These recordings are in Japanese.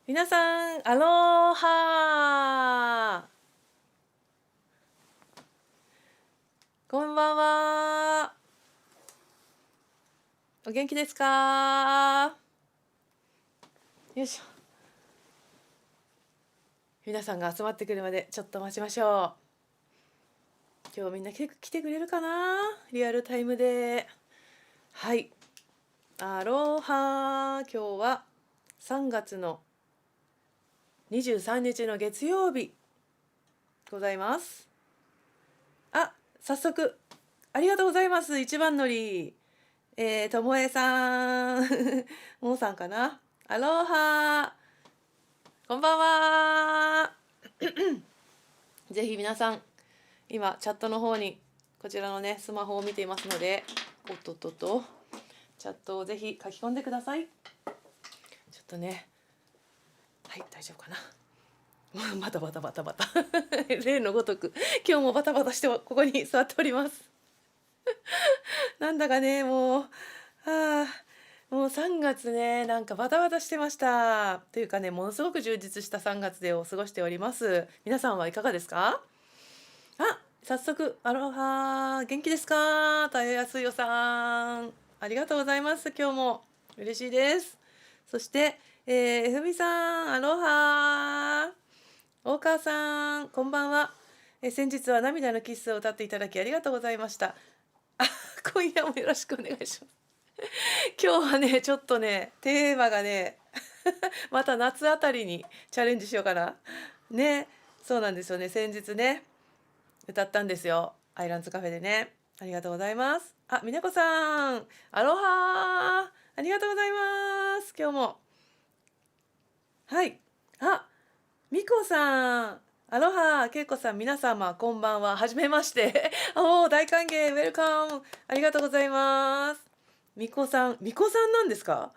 皆さん、アロハこんばんは。お元気ですか？よいしょ。皆さんが集まってくるまでちょっと待ちましょう。今日みんな来てくれるかな？リアルタイムで。はい。アロハ今日は3月の23日の月曜日ございます。早速、ありがとうございます。一番乗り。ともえさん。もうさんかな。アロハこんばんは。ぜひ皆さん、今、チャットの方に、こちらのね、スマホを見ていますので、おっとっとっと、チャットをぜひ書き込んでください。ちょっとね、はい、大丈夫かな。バタバタバタバタ。例のごとく、今日もバタバタしてここに座っております。なんだかね、もう3月ね、なんかバタバタしてました。というかね、ものすごく充実した3月でを過ごしております。皆さんはいかがですか？早速、アロハ、元気ですか？たよやすよさん。ありがとうございます。今日も。嬉しいです。そして、ふみさん、アロハ。大川さん、こんばんは。先日は涙のキッスを歌っていただきありがとうございました。今夜もよろしくお願いします。今日はね、ちょっとね、テーマがね、また夏あたりにチャレンジしようかな。ね、そうなんですよね。先日ね、歌ったんですよ。アイランズカフェでね。ありがとうございます。みなこさん、アロハありがとうございます。今日も。はい。みこさん、アロハ、けいこさん、皆様、こんばんは。はじめまして。大歓迎、ウェルカム。ありがとうございます。みこさんなんですか？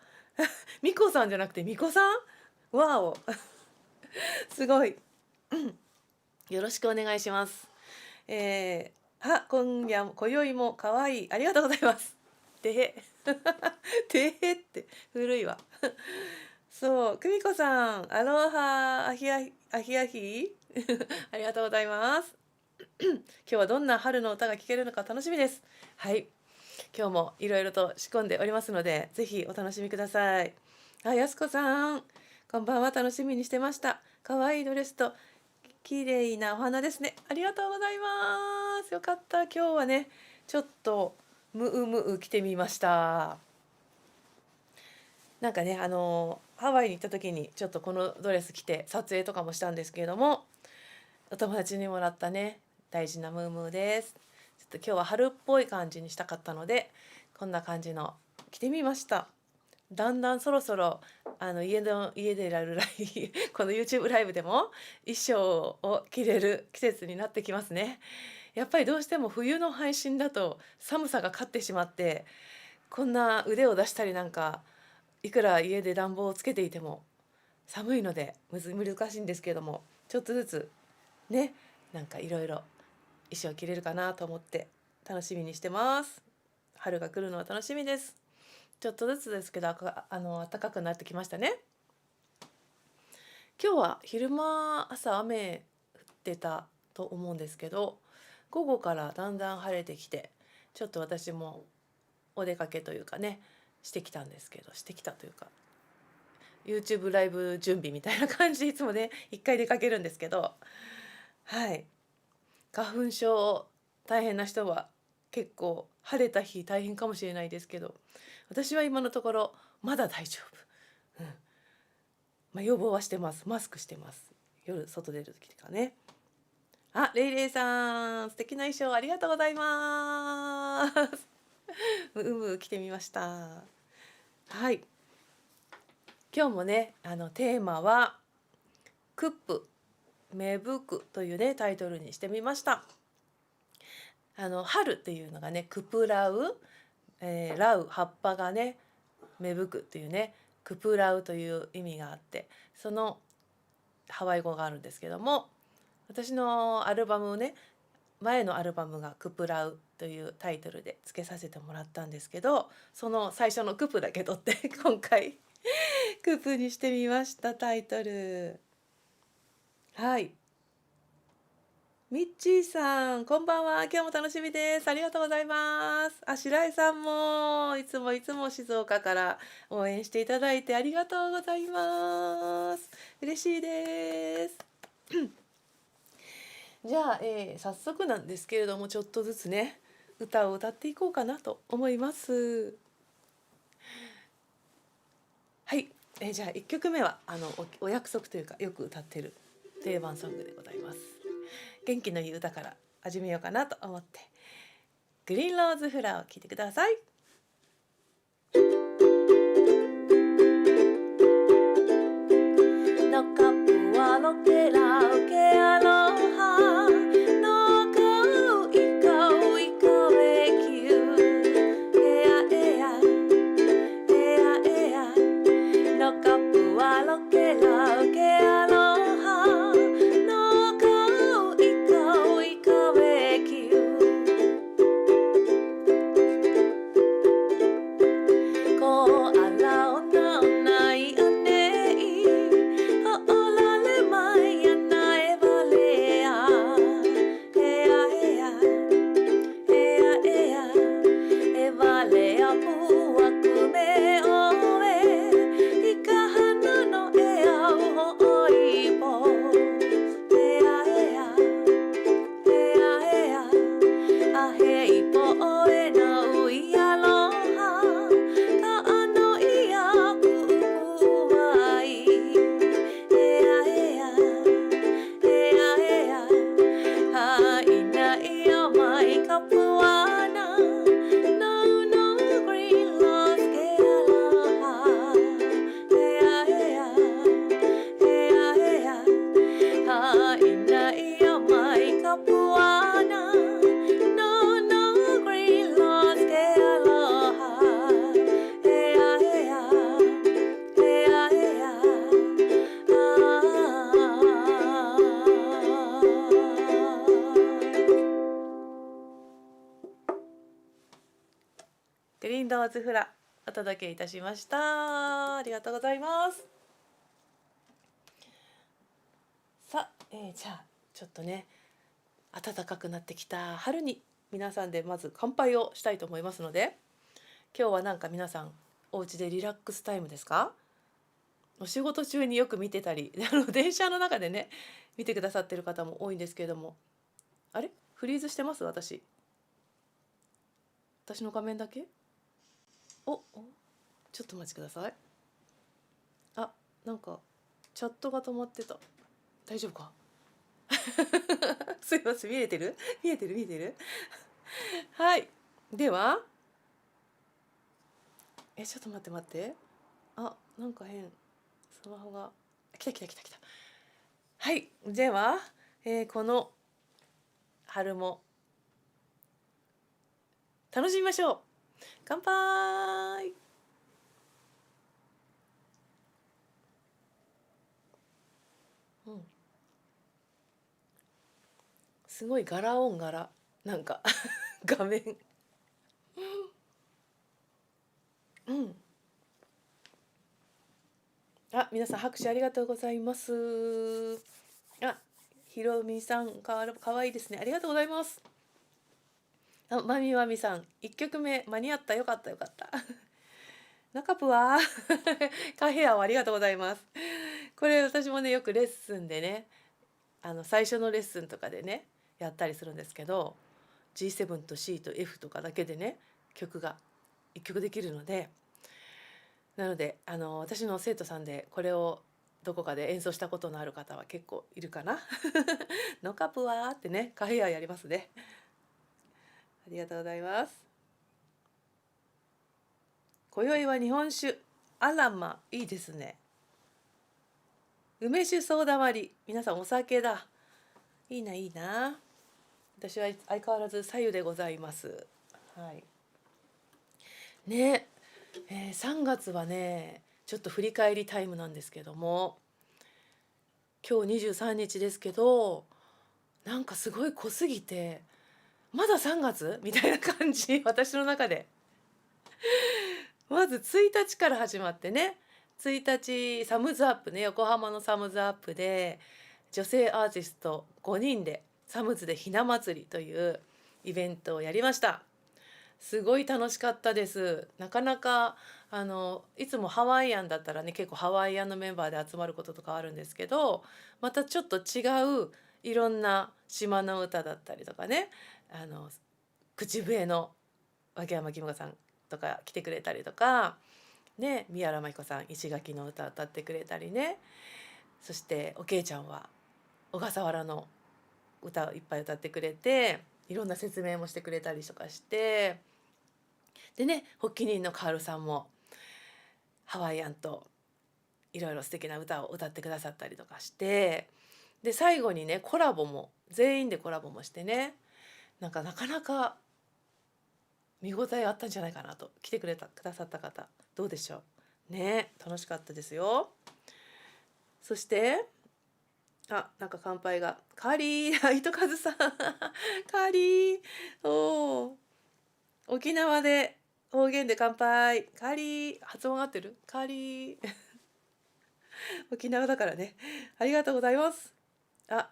みこさんじゃなくてみこさん？わお。すごい。よろしくお願いします。今宵も可愛い。ありがとうございます。てへ。てへって古いわ。そう、久美子さん、アロハ、アヒアヒありがとうございます。今日はどんな春の歌が聴けるのか楽しみです。はい。今日もいろいろと仕込んでおりますので、ぜひお楽しみください。やすこさん、こんばんは。楽しみにしてました。可愛いドレスと綺麗なお花ですね。ありがとうございます。よかった。今日はね、ちょっとムー着てみました。なんかね、ハワイに行った時にちょっとこのドレス着て撮影とかもしたんですけれども、お友達にもらったね、大事なムームーです。ちょっと今日は春っぽい感じにしたかったので、こんな感じの着てみました。だんだんそろそろ家でこの YouTube ライブでも衣装を着れる季節になってきますね。やっぱりどうしても冬の配信だと寒さが勝ってしまって、こんな腕を出したりなんか、いくら家で暖房をつけていても寒いので難しいんですけれども、ちょっとずつね、なんかいろいろ衣装着れるかなと思って楽しみにしてます。春が来るのは楽しみです。ちょっとずつですけど、暖かくなってきましたね。今日は昼間、朝雨降ってたと思うんですけど、午後からだんだん晴れてきて、ちょっと私もお出かけというかね、してきたというか、YouTube ライブ準備みたいな感じでいつもね、一回出かけるんですけど、はい。花粉症大変な人は結構晴れた日大変かもしれないですけど、私は今のところまだ大丈夫。予防はしてます。マスクしてます。夜外出る時とかね。レイレイさん、素敵な衣装ありがとうございます。着てみました。はい。今日もね、テーマはクップ芽吹くというねタイトルにしてみました。春っていうのがねクプラウ、ラウ葉っぱがね芽吹くっていうねクプラウという意味があって、そのハワイ語があるんですけども、私のアルバムね、前のアルバムがクプラウというタイトルで付けさせてもらったんですけど、その最初のクプだけ取って今回クープにしてみました。タイトル。はい。ミッチーさん、こんばんは。今日も楽しみです。ありがとうございます。白井さんも、いつもいつも静岡から応援していただいてありがとうございます。嬉しいです。じゃあ、早速なんですけれども、ちょっとずつね、歌を歌っていこうかなと思います。はい、じゃあ1曲目はお約束というかよく歌ってる定番ソングでございます。元気のいい歌から始めようかなと思って、グリーンローズフラワーを聴いてください。No kapua lo que la que aloha no kau ikaw e kiu ea ea ea ea no kapua lo que la que aloha no kau ikaw e kiu ko ala ona nai anei o ola le mai ana e valea ea ea ea ea e valea pua kume oe i ka hana no e au ho oipo ea ea ea ea a he ipo oe na ui aloha ka ano ia kuuai ea ea ea ea ha ina ia mai ka puana no no green lost ke aloha ea ea ea ea ha ina ia mai ka puana no no green lost ke aloha ea ea ea eaグリーンローズフラお届けいたしました。ありがとうございます。さあ、じゃあちょっとね暖かくなってきた春に皆さんでまず乾杯をしたいと思いますので、今日はなんか皆さんお家でリラックスタイムですか？お仕事中によく見てたり電車の中でね見てくださってる方も多いんですけれども、あれフリーズしてます？私の画面だけ？おちょっとお待ちください。あ、なんかチャットが止まってた。大丈夫か？すいません、見えてるはい、ではちょっと待って、あ、なんか変、スマホが来た。はい、では、この春も楽しみましょう。乾杯。すごい柄音柄なんか画面あ、皆さん拍手ありがとうございます。あ、ひろみさんかわいいですね。ありがとうございます。まみさん、1曲目間に合った。よかった中プはカヘアをありがとうございます。これ私もねよくレッスンでね、最初のレッスンとかでねやったりするんですけど、 G7 と C と F とかだけでね曲が1曲できるので、なので私の生徒さんでこれをどこかで演奏したことのある方は結構いるかなノカプはってねカヘアやりますね。ありがとうございます。今宵は日本酒、あらまいいですね。梅酒ソーダ割り、皆さんお酒だ。いいな。私は相変わらず白湯でございます。はいね。3月はねちょっと振り返りタイムなんですけども、今日23日ですけど、なんかすごい濃すぎてまだ3月みたいな感じ私の中で。まず1日から始まってね、1日サムズアップね、横浜のサムズアップで女性アーティスト5人でサムズでひな祭りというイベントをやりました。すごい楽しかったです。なかなかいつもハワイアンだったらね、結構ハワイアンのメンバーで集まることとかあるんですけど、またちょっと違ういろんな島の歌だったりとかね、あの口笛の脇山きむかさんとか来てくれたりとか、ね、宮原真紀子さん石垣の歌歌ってくれたりね、そしておけいちゃんは小笠原の歌をいっぱい歌ってくれて、いろんな説明もしてくれたりとかして、でね、発起人のカールさんもハワイアンといろいろ素敵な歌を歌ってくださったりとかして、で最後にねコラボも全員でコラボもしてね、なかなか見応えあったんじゃないかなと。来てくださった方どうでしょうね。楽しかったですよ。そして乾杯がカーリー糸数さんカーリー、お沖縄で方言で乾杯、カーリー、発音合ってる？カーリー沖縄だからね。ありがとうございます。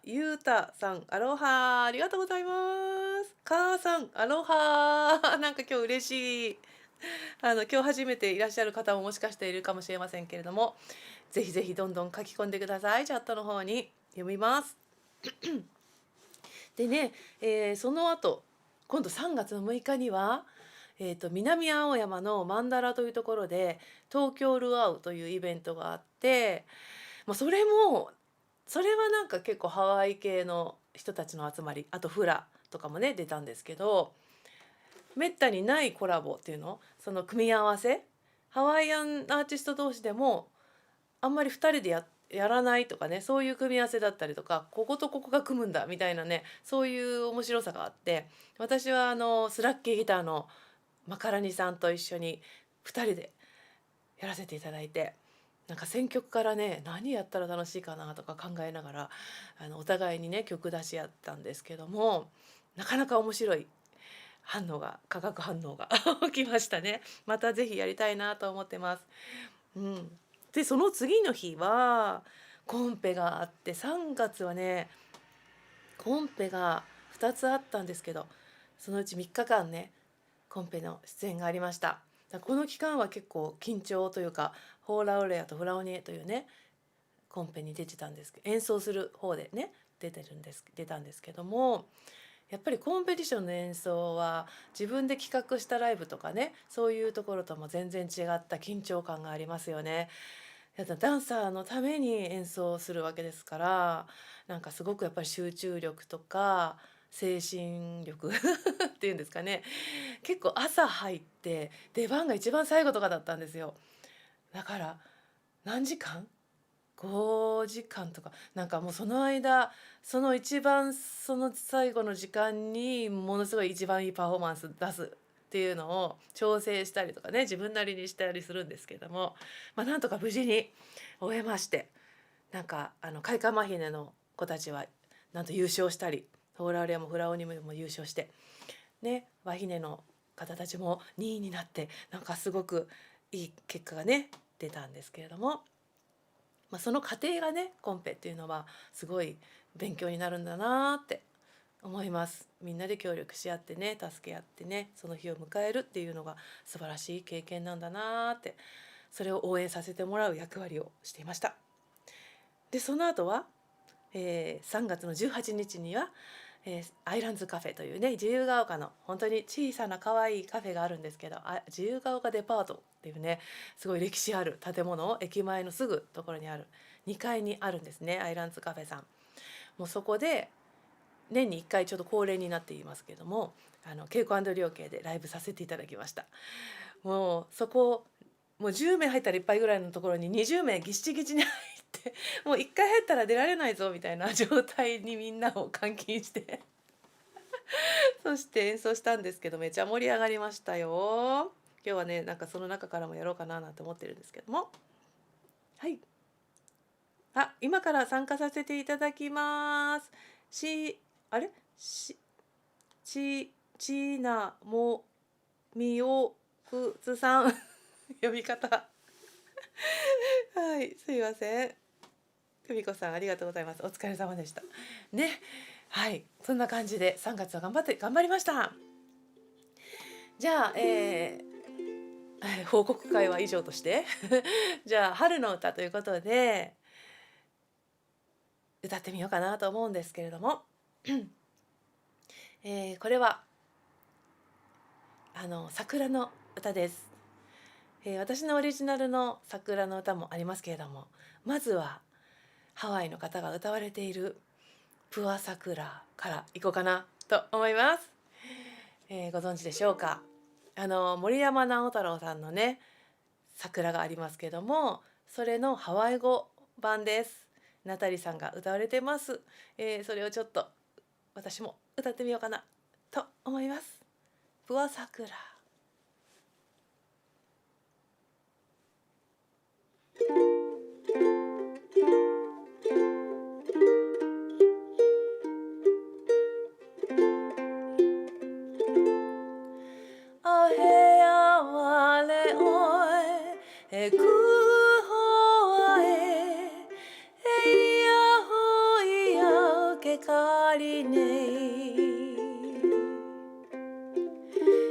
ゆうたさん、アロハ、ありがとうございます。かーさん、アロハ、今日嬉しい。今日初めていらっしゃる方ももしかしているかもしれませんけれども、ぜひぜひどんどん書き込んでください。チャットの方に読みます。でね、その後、今度3月の6日には、南青山のマンダラというところで東京ルアウというイベントがあって、それは結構ハワイ系の人たちの集まり、あとフラとかもね出たんですけど、めったにないコラボっていうの、その組み合わせ、ハワイアンアーティスト同士でもあんまり2人でやらないとかね、そういう組み合わせだったりとか、こことここが組むんだみたいなね、そういう面白さがあって、私はスラッキーギターのマカラニさんと一緒に2人でやらせていただいて、選曲からね何やったら楽しいかなとか考えながらお互いにね曲出し合ったんですけども、なかなか面白い化学反応が起きましたね。またぜひやりたいなと思ってます。うん、でその次の日はコンペがあって、3月はねコンペが2つあったんですけど、そのうち3日間ねコンペの出演がありました。この期間は結構緊張というか、ホーラウレアとフラオニエというねコンペに出てたんですけど、演奏する方でね出たんですけども、やっぱりコンペティションの演奏は自分で企画したライブとかね、そういうところとも全然違った緊張感がありますよね。ダンサーのために演奏するわけですから、すごくやっぱり集中力とか精神力っていうんですかね、結構朝入って出番が一番最後とかだったんですよ。だから何時間5時間とか、もうその間、その一番その最後の時間にものすごい一番いいパフォーマンス出すっていうのを調整したりとかね、自分なりにしたりするんですけども、なんとか無事に終えまして、カイカマヒネの子たちはなんと優勝したり、ホーラーレアもフラオニムも優勝してね、ワヒネの方たちも2位になって、すごくいい結果がね出たんですけれども、その過程がねコンペっていうのはすごい勉強になるんだなって思います。みんなで協力し合ってね、助け合ってね、その日を迎えるっていうのが素晴らしい経験なんだなって、それを応援させてもらう役割をしていました。でその後は、3月の18日には、アイランズカフェというね、自由が丘の本当に小さな可愛いカフェがあるんですけど、自由が丘デパートっていうね、すごい歴史ある建物を駅前のすぐところにある2階にあるんですね、アイランズカフェさん。もうそこで年に1回ちょっと恒例になっていますけども、ケイコ&リョーケでライブさせていただきました。もうそこ、もう10名入ったらいっぱいぐらいのところに20名ぎっちぎちに入ってもう1回入ったら出られないぞみたいな状態にみんなを監禁してそして演奏したんですけど、めちゃ盛り上がりましたよ。今日はねその中からもやろうかななんて思ってるんですけども、はい、今から参加させていただきます。あれしちなもみおくつさん読み方はい、すいません。久美子さんありがとうございます。お疲れ様でした。ね、はい、そんな感じで3月は頑張りました。じゃあ、報告会は以上としてじゃあ春の歌ということで歌ってみようかなと思うんですけれども、これは桜の歌です。私のオリジナルの桜の歌もありますけれども、まずはハワイの方が歌われているプア桜からいこうかなと思います。ご存知でしょうか。森山直太朗さんのね桜がありますけども、それのハワイ語版です。ナタリさんが歌われてます。それをちょっと私も歌ってみようかなと思います。プア桜。アヘアワレオエエクホアエエイヤホイヤケカリネ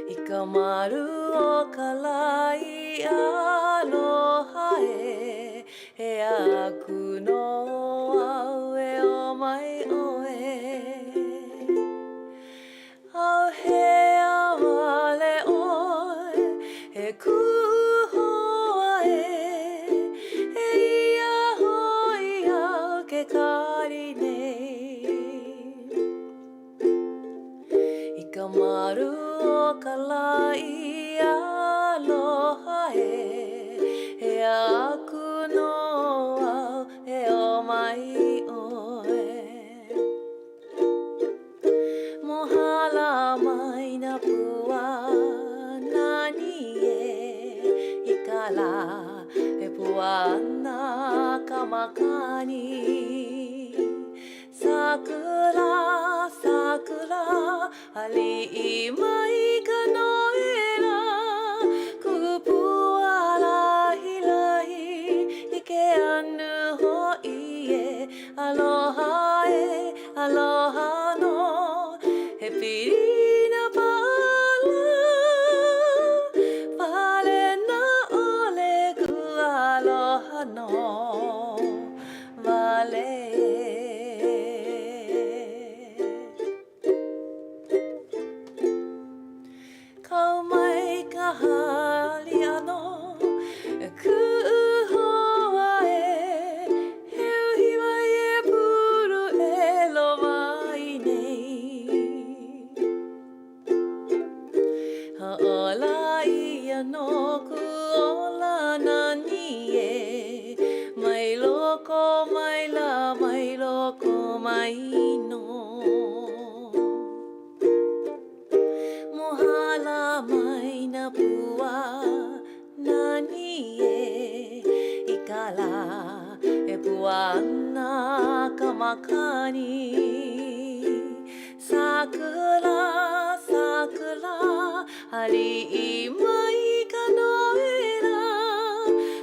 イカマルオカライアロハエエアクノアウエオマイオエアヘアワレオエクホアエエイヤホイヤケカリネイカマルオカライアロハエエアクノアエオマイオエモハラマイナプワナニエイカラエプワナカマカニサクラサクラアリイマイカノエラクプアラヒラヒイケアヌホイエアロハエアロハノヘピリナパラパレナオレグアロハノバレカウマイカハリアノクホワエヘウヒワエプルエロマイネハオライヤノクオラナニエマイロコマイラマイロコマイノモハラマイナプワナニエイカラエプワナカマカニサクラサクラハリイマイカノエラ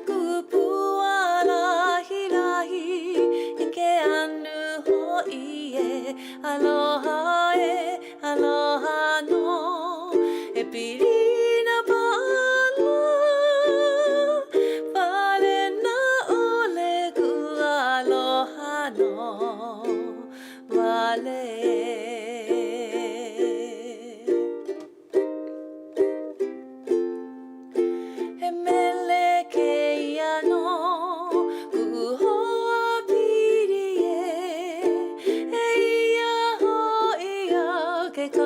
クプアラヒラヒイケアヌホイエアロハエアロハノエピリナパラパレナオレグアロハノバレエメレケヤノクホアピリエエイヤホイヤケカ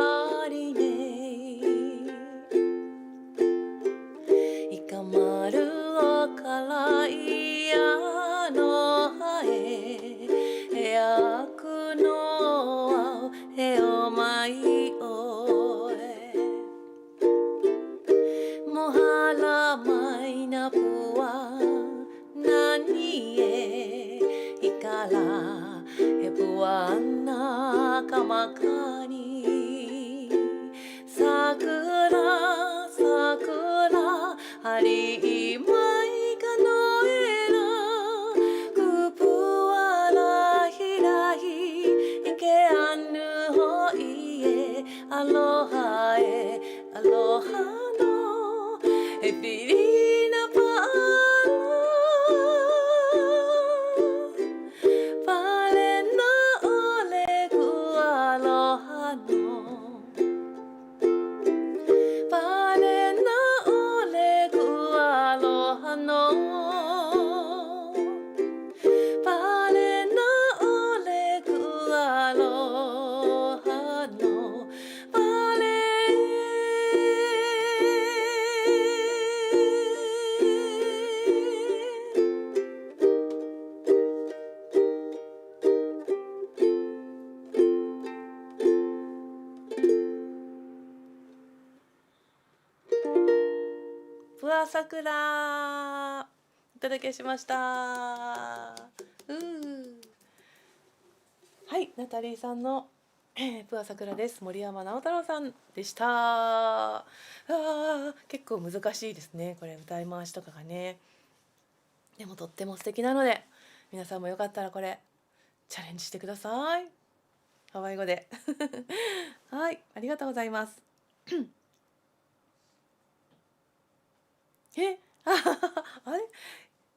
リネイカマルオカライヤノハエエアクノアエオマイオエモハラマイナプワナニエイカラエプワナカマカニサクラサクラハリイマイカノエラアロハへアロハのエピリーナパーラパレナオレグアロハのパレナオレグアロハのパレナオレグアロハのパレプアサクラお届けしました。はい、ナタリーさんのプアサクラです。森山直太朗さんでした。結構難しいですね。これ歌い回しとかがね。でもとっても素敵なので、皆さんもよかったらこれチャレンジしてください。ハワイ語で。はい、ありがとうございます。あ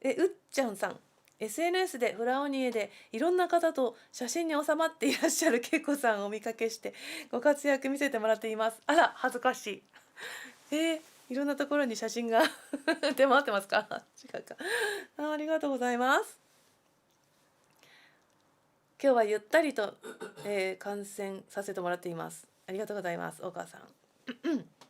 れうっちゃんさん。SNS でフラオニエでいろんな方と写真に収まっていらっしゃるけいこさんをお見かけしてご活躍見せてもらっています。あら恥ずかしい。いろんなところに写真が出回ってますか？違うか。ありがとうございます。今日はゆったりと、観戦させてもらっています。ありがとうございます。大川さん。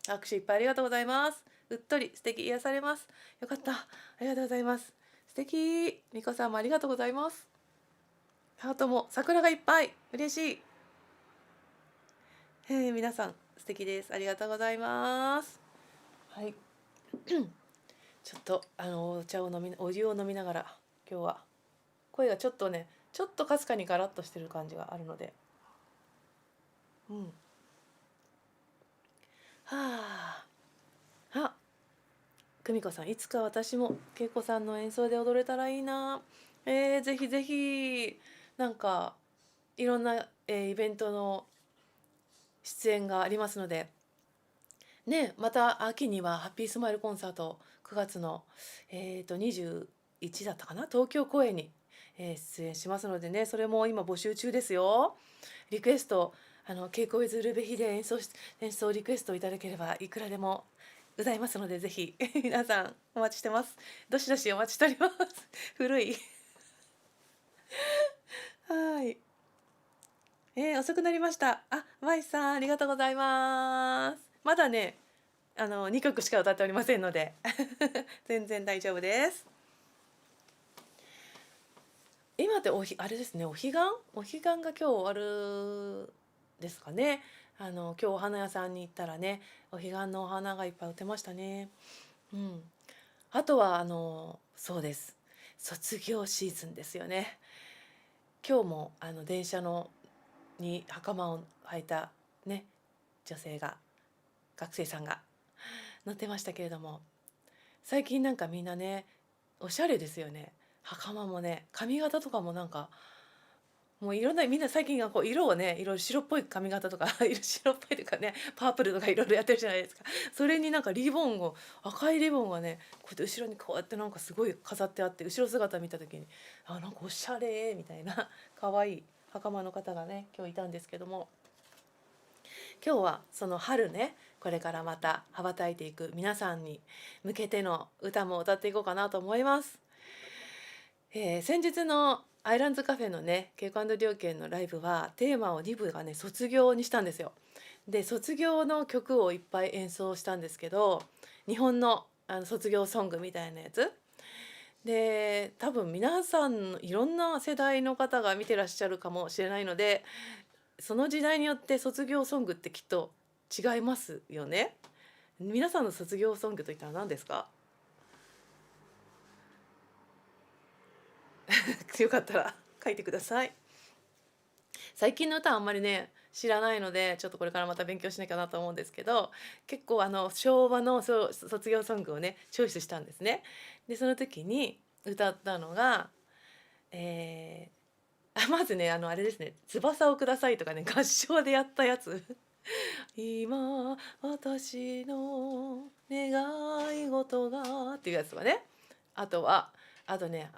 拍手いっぱいありがとうございます。うっとり素敵癒されます。よかった。ありがとうございます。素敵。みこさんもありがとうございます。ハートも桜がいっぱい。嬉しい。皆さん素敵です。ありがとうございます。はい。ちょっとお湯を飲みながら今日は声がちょっとかすかにガラッとしてる感じがあるので、久美子さん、いつか私も恵子さんの演奏で踊れたらいいな。ぜひぜひ。なんかいろんな、イベントの出演がありますのでね、また秋にはハッピースマイルコンサート9月の21だったかな、東京公演に、出演しますのでね、それも今募集中ですよ。リクエスト稽古ウェズルベヒで演奏リクエストいただければいくらでも歌いますので、ぜひ皆さんお待ちしてます。どしどしお待ちしております。古いはい。遅くなりました。マイさんありがとうございます。まだね2曲しか歌っておりませんので全然大丈夫です。今ってあれですね、お彼岸が今日終わるですかね。今日お花屋さんに行ったらね、お彼岸のお花がいっぱい売ってましたね。あとはそうです、卒業シーズンですよね。今日も電車に袴を履いたね女性が学生さんが乗ってましたけれども、最近なんかみんなねおしゃれですよね。袴もね、髪型とかもなんかもういろんなみんな最近はこう色をね、いろいろ白っぽい髪型とか白っぽいというかね、パープルとかいろいろやってるじゃないですか。それになんか赤いリボンがねこうやって後ろにこうやってなんかすごい飾ってあって、後ろ姿見た時になんかおしゃれみたいな可愛い袴の方がね今日いたんですけども、今日はその春ね、これからまた羽ばたいていく皆さんに向けての歌も歌っていこうかなと思います。先日のアイランズカフェのねケイコ&リョーケンのライブはテーマを2部がね卒業にしたんですよ。で卒業の曲をいっぱい演奏したんですけど、日本の卒業ソングみたいなやつで、多分皆さんいろんな世代の方が見てらっしゃるかもしれないので、その時代によって卒業ソングってきっと違いますよね。皆さんの卒業ソングといったら何ですか？よかったら書いてください。最近の歌はあんまりね知らないので、ちょっとこれからまた勉強しなきゃなと思うんですけど、結構昭和の卒業ソングをねチョイスしたんですね。でその時に歌ったのが、まずねあれですね、翼をくださいとかね合唱でやったやつ今私の願い事がっていうやつはね。あとはあとね、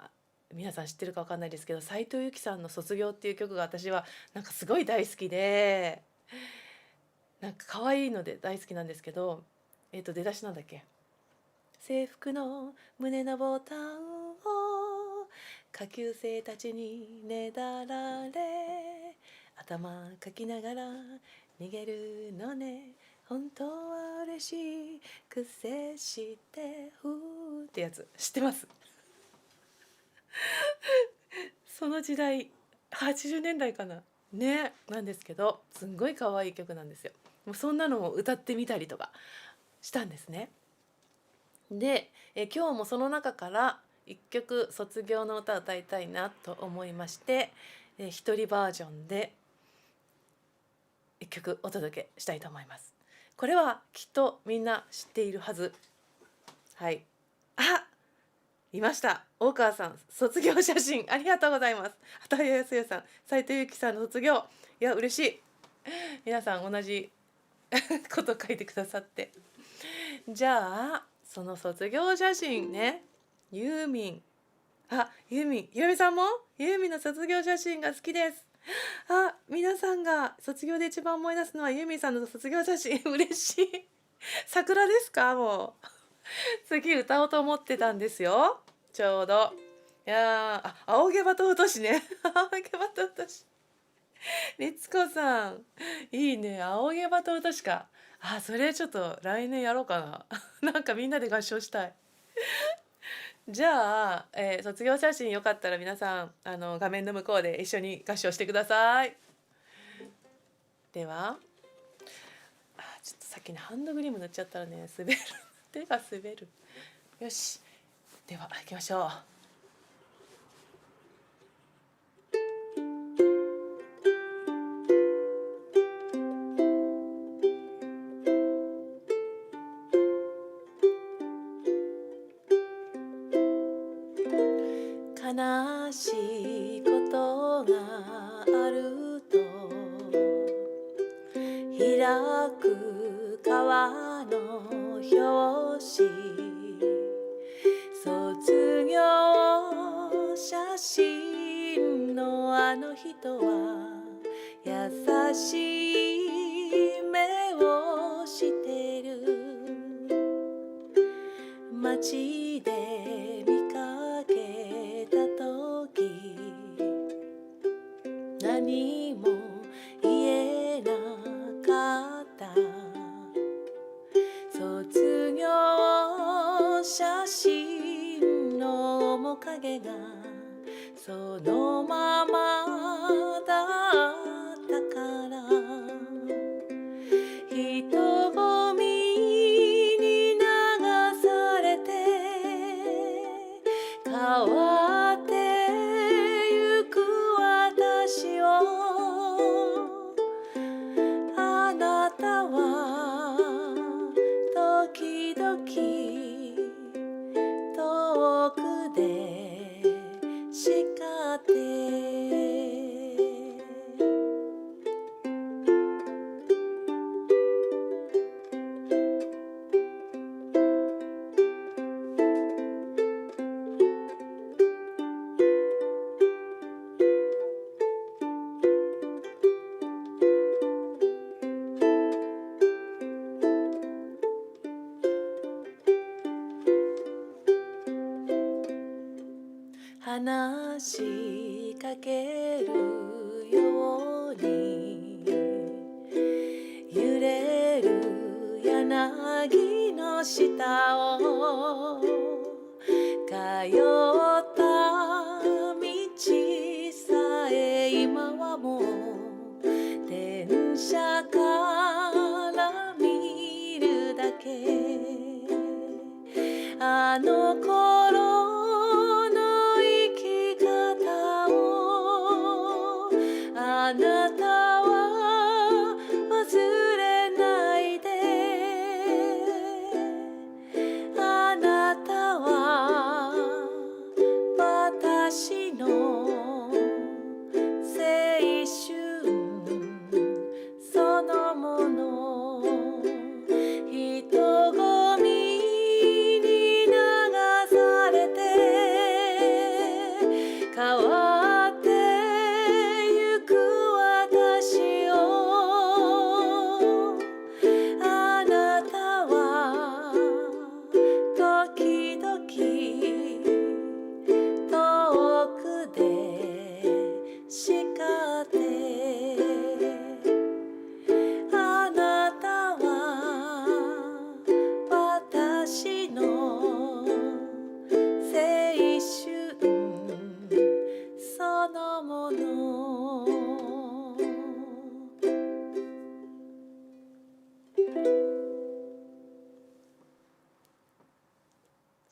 皆さん知ってるかわかんないですけど、斉藤由貴さんの「卒業」っていう曲が私はなんかすごい大好きで、なんか可愛いので大好きなんですけど、出だしなんだっけ。制服の胸のボタンを下級生たちにねだられ、頭かきながら逃げるのね、本当は嬉しいくせしてふーってやつ知ってます？その時代80年代かなね、なんですけど、すんごい可愛い曲なんですよ。もうそんなのを歌ってみたりとかしたんですね。で、今日もその中から一曲卒業の歌を歌いたいなと思いまして、一人バージョンで一曲お届けしたいと思います。これはきっとみんな知っているはず。はい。あ、いました。大川さん、卒業写真ありがとうございます。畑谷康也さん、斉藤由貴さんの卒業。いや、嬉しい。皆さん同じこと書いてくださって。じゃあ、その卒業写真ね、ユーミン。ユーミン。ゆうみさんもユーミンの卒業写真が好きです。皆さんが卒業で一番思い出すのはユーミンさんの卒業写真。嬉しい。桜ですかもう。次歌おうと思ってたんですよ。ちょうど。いやー、仰げば尊しね。仰げば尊し。律子さん、いいね。仰げば尊しか。それちょっと来年やろうかな。なんかみんなで合唱したい。じゃあ、卒業写真よかったら皆さん画面の向こうで一緒に合唱してください。では、ちょっと先にハンドクリーム塗っちゃったらね、滑る。手が滑る。よし。では行きましょう。悲しいことがあると開く川の表紙、卒業写真のあの人は優しい目をしてる。街で見かけた時何も言えなかった。卒業写真の面影がそのままだったから、人混みに流されて変わってゆく私を、あなたは時々遠くで叱って話しかけるように揺れる柳の下を通った道さえ今はもう電車から見るだけ。あの頃の生き方をあなたは忘れないで。あなたは私の青春そのもの。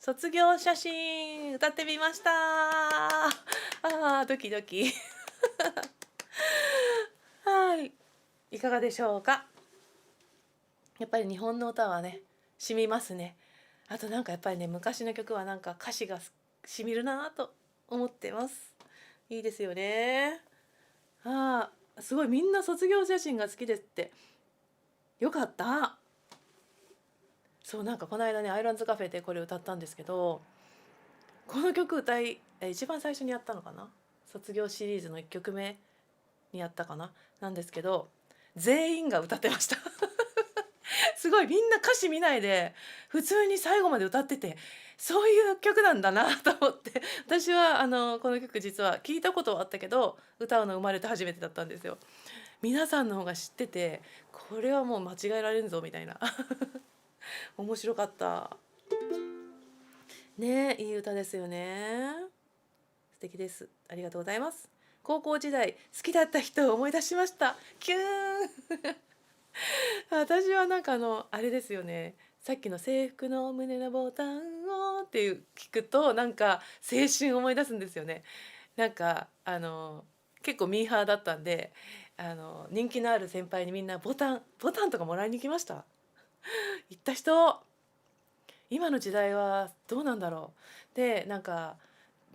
卒業写真歌ってみました。ドキドキ。はい、いかがでしょうか。やっぱり日本の歌はね、染みますね。あとなんかやっぱりね、昔の曲はなんか歌詞が染みるなと思ってます。いいですよね。すごいみんな卒業写真が好きですって。よかった。そう、なんかこの間ね、アイランズカフェでこれ歌ったんですけど、この曲一番最初にやったのかな、卒業シリーズの1曲目にやったかななんですけど、全員が歌ってました。すごいみんな歌詞見ないで普通に最後まで歌ってて、そういう曲なんだなと思って、私はこの曲実は聞いたことはあったけど、歌うの生まれて初めてだったんですよ。皆さんの方が知ってて、これはもう間違えられんぞみたいな。面白かった。ねえ、いい歌ですよね。素敵です。ありがとうございます。高校時代好きだった人を思い出しました。キューン。私はなんかあれですよね。さっきの制服の胸のボタンをっていう聞くとなんか青春思い出すんですよね。なんか結構ミーハーだったんで、人気のある先輩にみんなボタンとかもらいに来ました。行った人。今の時代はどうなんだろう。でなんか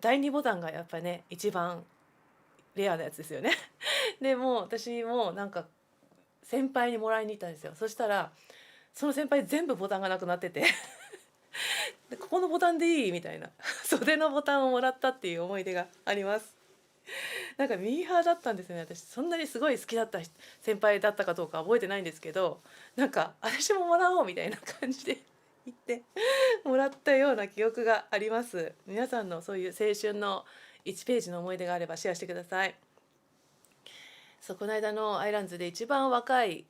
第2ボタンがやっぱりね一番レアなやつですよね。でも私もなんか先輩にもらいに行ったんですよ。そしたらその先輩全部ボタンがなくなってて、でここのボタンでいいみたいな、袖のボタンをもらったっていう思い出があります。なんかミーハーだったんですよね。私そんなにすごい好きだった先輩だったかどうか覚えてないんですけど、なんか私ももらおうみたいな感じで言ってもらったような記憶があります。皆さんのそういう青春の1ページの思い出があればシェアしてください。そう、この間のアイランズで一番若い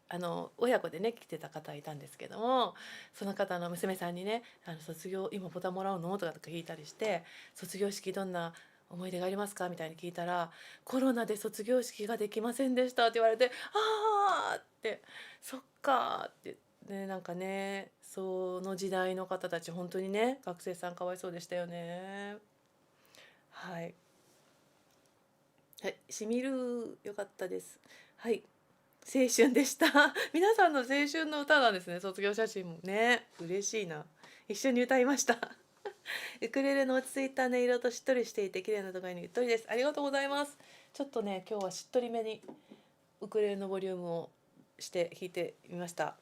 親子でね来てた方いたんですけども、その方の娘さんにね卒業今ボタンもらうの?」とか聞いたりして「卒業式どんな思い出がありますか?」みたいに聞いたら「コロナで卒業式ができませんでした」って言われて「ああ」って「そっか」ってね、なんかねその時代の方たち本当にね学生さんかわいそうでしたよね。はい。はい、しみる、良かったです。はい、青春でした。皆さんの青春の歌なんですね。卒業写真もね、嬉しいな。一緒に歌いました。ウクレレの落ち着いた音色としっとりしていて綺麗なところにうっとりです。ありがとうございます。ちょっとね、今日はしっとりめにウクレレのボリュームをして弾いてみました。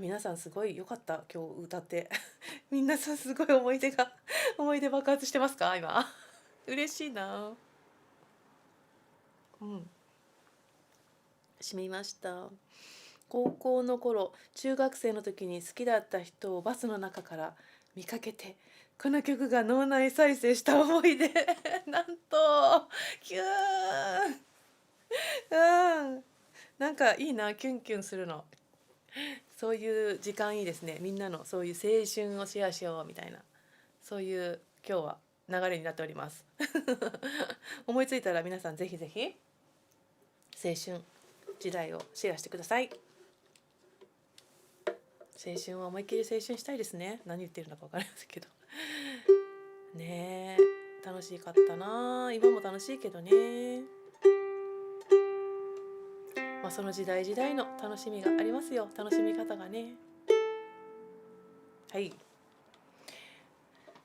皆さんすごい良かった。今日歌って。みんなさすごい思い出爆発してますか今。嬉しいな。うん。しみました。高校の頃、中学生の時に好きだった人をバスの中から見かけて、この曲が脳内再生した思い出。なんと、キューン。うん。なんかいいな、キュンキュンするの。そういう時間いいですね。みんなのそういう青春をシェアしようみたいな。そういう今日は流れになっております。思いついたら皆さんぜひぜひ青春時代をシェアしてください。青春は思いっきり青春したいですね。何言ってるのか分かりませんけど。ねえ、楽しかったな。今も楽しいけどね。その時代時代の楽しみがありますよ。楽しみ方がね。はい。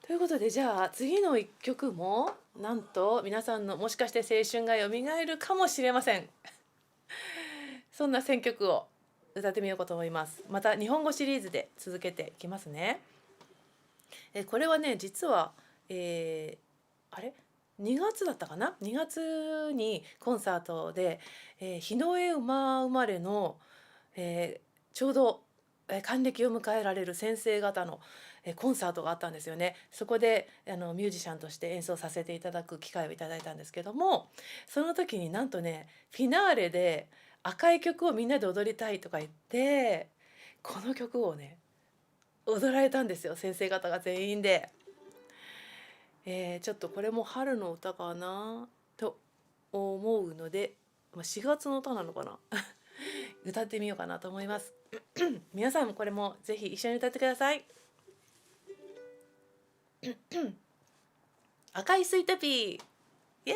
ということでじゃあ次の1曲もなんと皆さんのもしかして青春がよみがえるかもしれません。そんな選曲を歌ってみようかと思います。また日本語シリーズで続けていきますね。これはね実は、あれ2月だったかな、2月にコンサートで、日の絵馬生まれの、ちょうど、還暦を迎えられる先生方の、コンサートがあったんですよね。そこでミュージシャンとして演奏させていただく機会をいただいたんですけども、その時になんとねフィナーレで赤い曲をみんなで踊りたいとか言ってこの曲をね踊られたんですよ、先生方が全員で。ちょっとこれも春の歌かなと思うので、4月の歌なのかな。歌ってみようかなと思います。皆さんもこれもぜひ一緒に歌ってください。赤いスイートピー、イエーイ。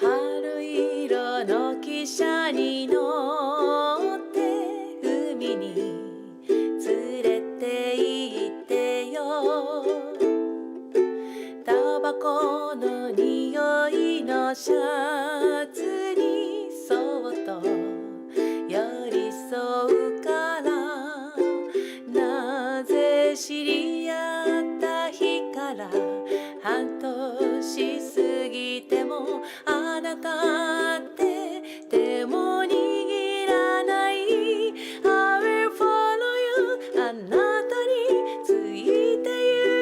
春色の汽車に乗って海に連れて行ってよ。タバコの匂いのシャツにそっと寄り添うから、なぜ知り合った日から半年過ぎてもあなたって手も握らない。 I will follow you、 あなたについて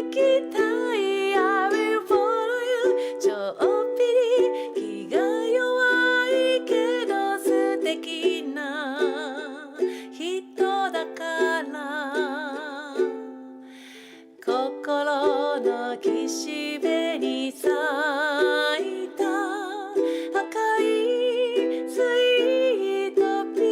行きたい。 I will follow you、 ちょっぴり気が弱いけど素敵な人だから、心の岸辺に咲いた赤いスイートピー。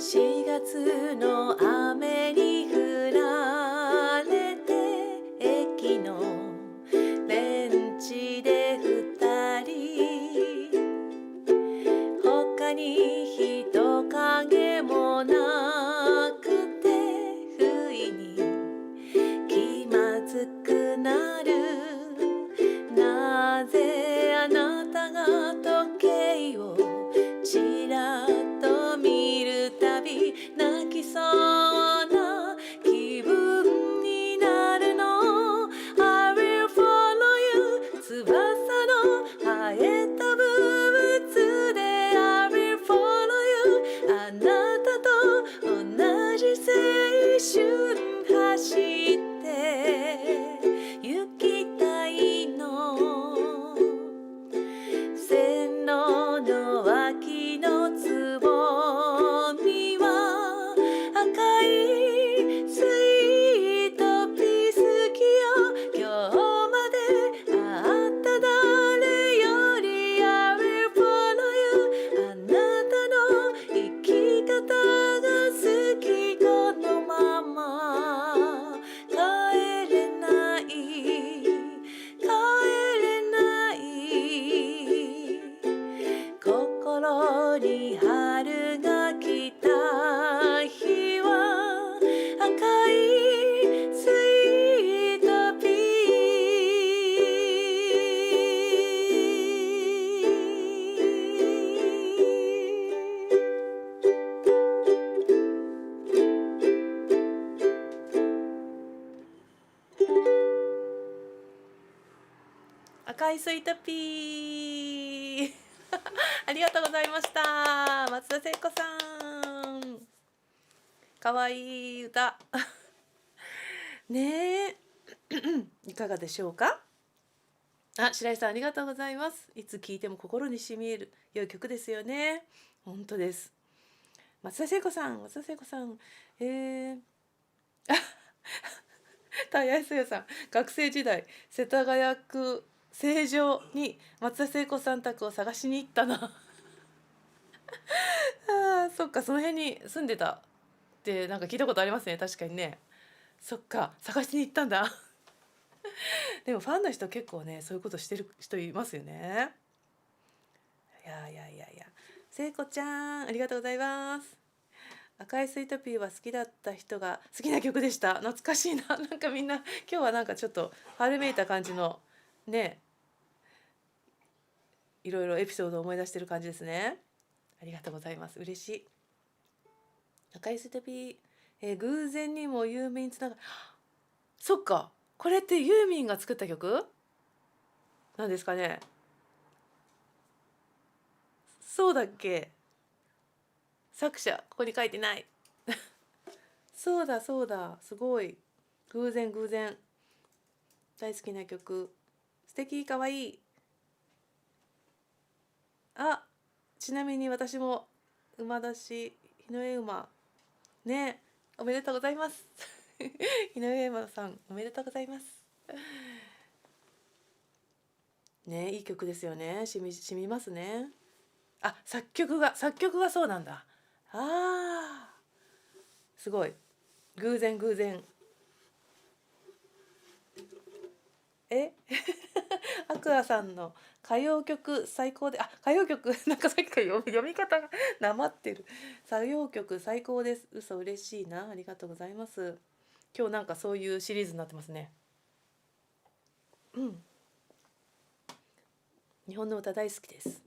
4月の雨に降られて駅のベンチで二人、他に人影もなくて不意に気まずくなる。なぜあなたが時計をちらっと見るたび泣きそうな気分になるの。 I will follow you、 翼の生えたブーツで I will follow you、 あなたと同じ青春走って行きたいの。線路の脇のつぼみは赤いスイートピー好きよ。今日まで会った誰より I will follow you、 あなたの生き方が好き。このまま帰れない帰れない、心に春が来た日は赤いスイートピー。赤いスイートピーありがとうございました。松田聖子さん、かわいい歌ねえいかがでしょうか。白井さんありがとうございます。いつ聴いても心に染み入る良い曲ですよね。本当です。松田聖子さん、タイヤイスヨさん、学生時代世田谷区成城に松田聖子さん宅を探しに行ったなそっか、その辺に住んでたってなんか聞いたことありますね。確かにね。そっか、探しに行ったんだでもファンの人結構ね、そういうことしてる人いますよね。いや聖子ちゃんありがとうございます。赤いスイートピーは好きだった人が好きな曲でした。懐かしいな。なんかみんな今日はなんかちょっと春めいた感じのね、いろいろエピソードを思い出してる感じですね。ありがとうございます。嬉しい。赤いスイートピー、偶然にもユーミンつながる。そっか、これってユーミンが作った曲なんですかね。そうだっけ。作者ここに書いてないそうだそうだ、すごい偶然大好きな曲、素敵、かわいい。ちなみに私も馬年日の上馬ね、おめでとうございます日の上馬さんおめでとうございますね。いい曲ですよね。しみますね。あ、作曲がそうなんだ。あー、すごい。偶然偶然。アクアさんの歌謡曲最高で、歌謡曲なんかさっきから読み方がなまってる。歌謡曲最高です。嘘嬉しいな。ありがとうございます。今日なんかそういうシリーズになってますね。うん。日本の歌大好きです。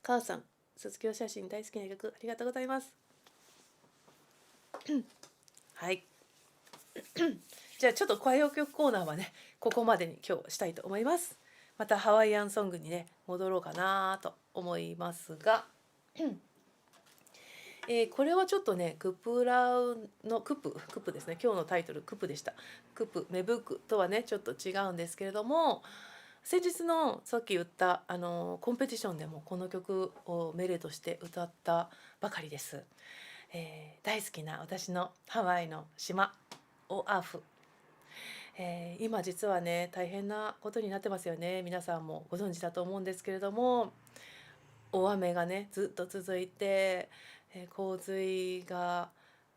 母さん、卒業写真大好きな曲ありがとうございます。はい。じゃあちょっと歌謡曲コーナーはね、ここまでに今日したいと思います。またハワイアンソングにね、戻ろうかなと思いますが、これはちょっとね、クプラウのクプですね。今日のタイトルクプでした。クプ芽吹くとはねちょっと違うんですけれども、先日のさっき言ったコンペティションでもこの曲をメレとして歌ったばかりです。大好きな私のハワイの島オアフ、今実はね大変なことになってますよね。皆さんもご存知だと思うんですけれども、大雨がねずっと続いて、洪水が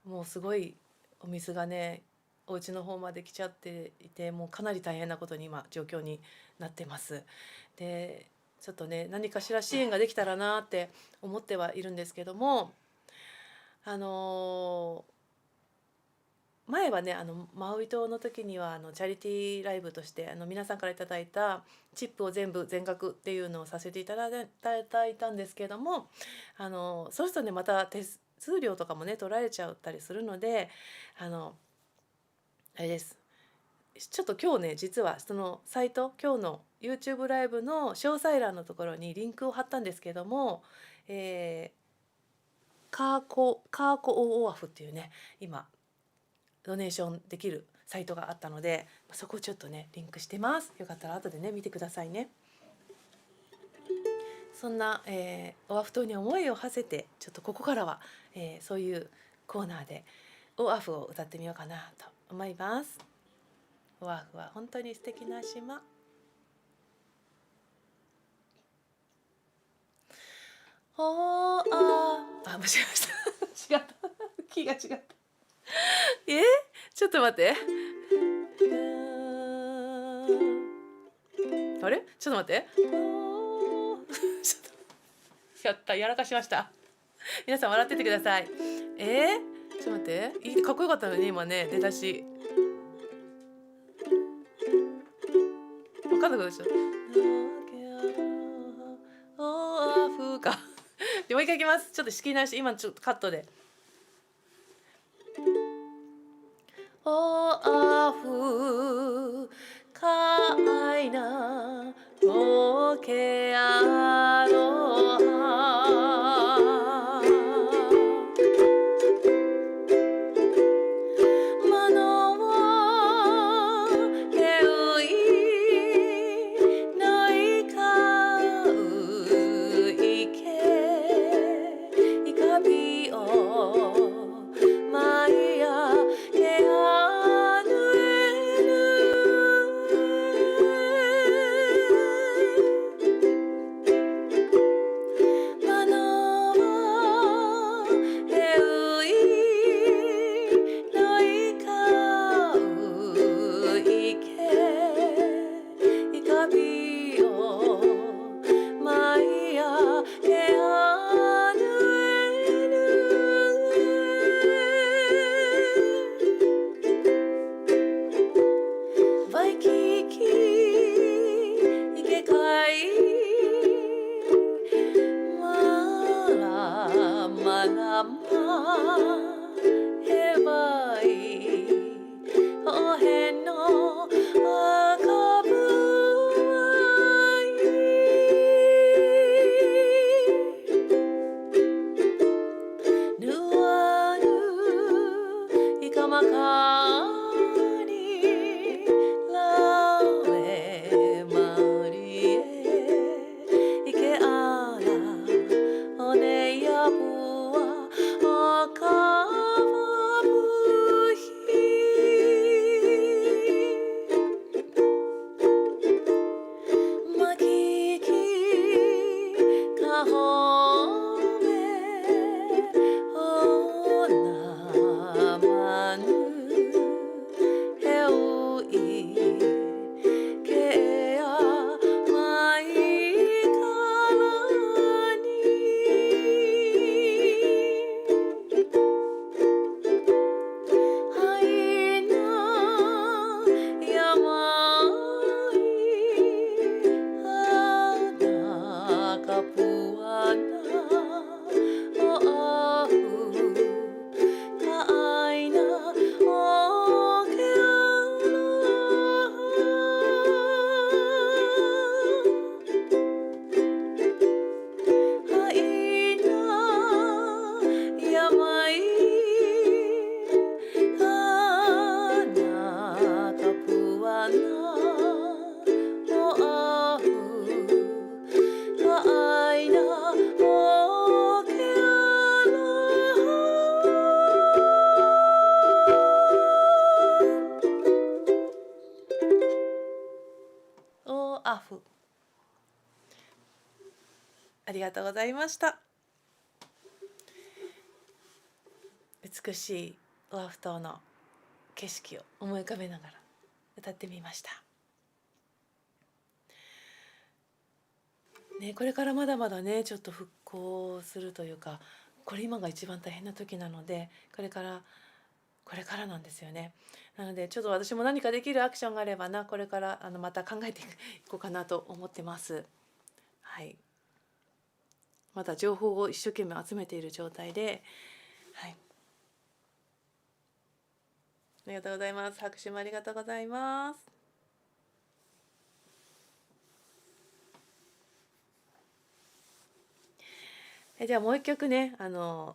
もうすごい、お水がねお家の方まで来ちゃっていて、もうかなり大変なことに今状況になってます。でちょっとね何かしら支援ができたらなって思ってはいるんですけども、あの前はねマウイ島の時にはチャリティーライブとして皆さんからいただいたチップを全額っていうのをさせていただいたんですけれども、そうするとねまた手数料とかもね取られちゃったりするので、あれです。ちょっと今日ね実はそのサイト、今日の YouTube ライブの詳細欄のところにリンクを貼ったんですけども、カーコオアフっていうね今ドネーションできるサイトがあったので、そこをちょっとねリンクしてます。よかったら後でね見てくださいね。そんな、オアフ島に思いを馳せてちょっとここからは、そういうコーナーでオアフを歌ってみようかなと思います。オアフは本当に素敵な島。おー間違えました違った気が違った。ちょっと待って、あれちょっと待ってちょっとやった、やらかしました。皆さん笑っててください。ちょっと待って、かっこよかったのに今ね出だし分かんなくなっちゃった。オーフかでもう一回いきます。ちょっと仕切り直し、今ちょっとカットで。オーフかいなオケアロハマノワケウイノイカウイケイカピオマイヤケアヌエヌアフ。ありがとうございました。美しいオアフ島の景色を思い浮かべながら歌ってみました。ね、これからまだまだねちょっと復興するというか、これ今が一番大変な時なので、これからなんですよね。なのでちょっと私も何かできるアクションがあればこれからまた考えていこうかなと思ってます。はい。まだ情報を一生懸命集めている状態で、はい。ありがとうございます。拍手もありがとうございます。じゃあもう一曲ね、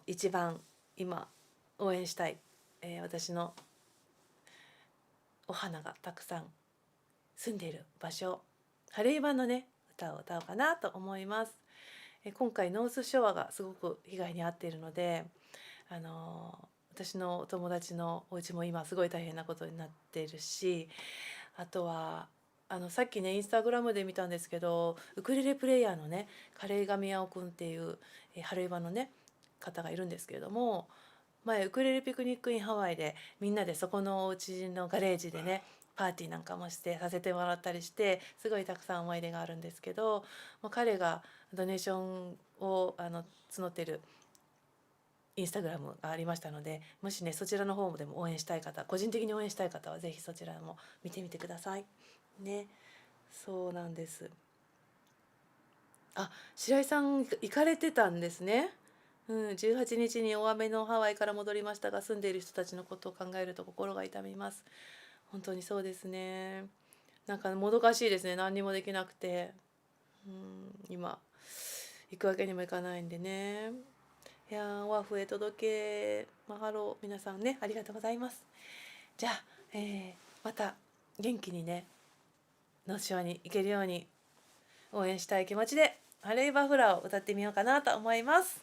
一番今応援したい、私のお花がたくさん住んでいる場所、春井版のね歌を歌おうかなと思います。今回ノースショアがすごく被害に遭っているので、私のお友達のお家も今すごい大変なことになっているし、あとはさっきねインスタグラムで見たんですけど、ウクレレプレイヤーのねカレイガミヤオくんっていう、春岩のね方がいるんですけれども、前ウクレレピクニックインハワイでみんなでそこのお家のガレージでねパーティーなんかもしてさせてもらったりして、すごいたくさん思い出があるんですけど、彼がドネーションを募ってるインスタグラムがありましたので、もしねそちらの方でも応援したい方、個人的に応援したい方はぜひそちらも見てみてくださいね。そうなんです。白井さん行かれてたんですね。18日に大雨のハワイから戻りましたが、住んでいる人たちのことを考えると心が痛みます。本当にそうですね。なんかもどかしいですね。何にもできなくて、今行くわけにもいかないんでね。いやー、オアフへ届けマハロー、皆さんねありがとうございます。じゃあ、また元気にねノーショアに行けるように応援したい気持ちでハレイバフラーを歌ってみようかなと思います。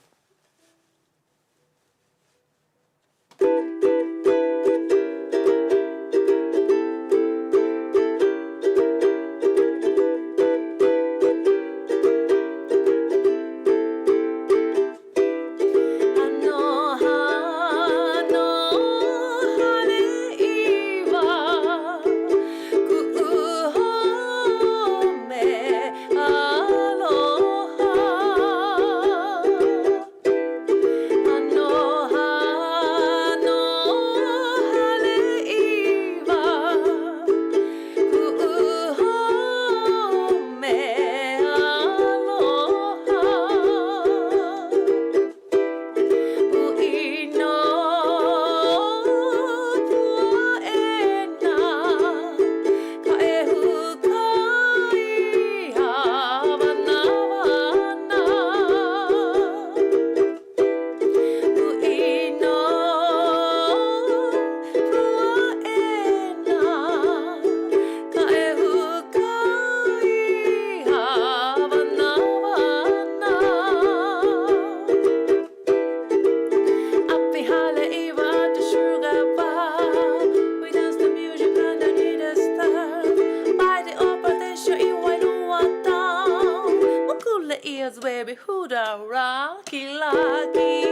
Baby, who the rocky lucky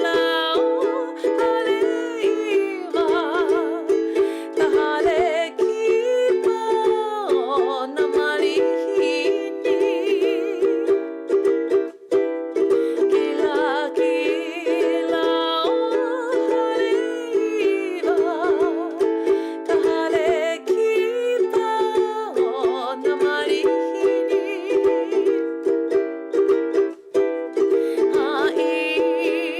lao haleiva kahale kipo namarihini kila kilao haleiva kahale kipo namarihini Ai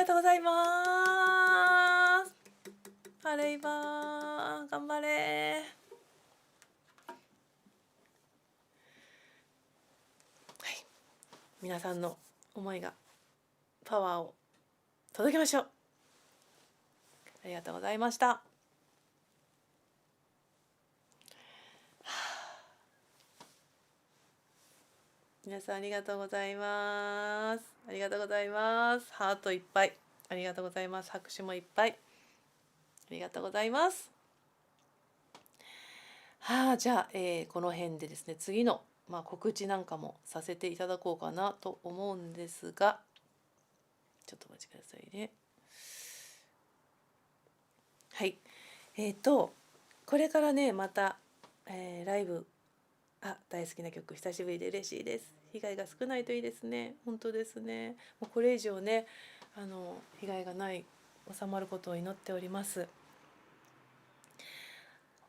がとうございます。ハレイバー、頑張れ。はい、皆さんの思いがパワーを届けましょう。ありがとうございました。皆さんありがとうございます。ありがとうございます。ハートいっぱい。ありがとうございます。拍手もいっぱい。ありがとうございます。じゃあ、この辺でですね、次の、告知なんかもさせていただこうかなと思うんですが、ちょっとお待ちくださいね。はい。これからね、また、ライブ、大好きな曲、久しぶりで嬉しいです。被害が少ないといいですね。本当ですね。もうこれ以上ね、被害が収まることを祈っております。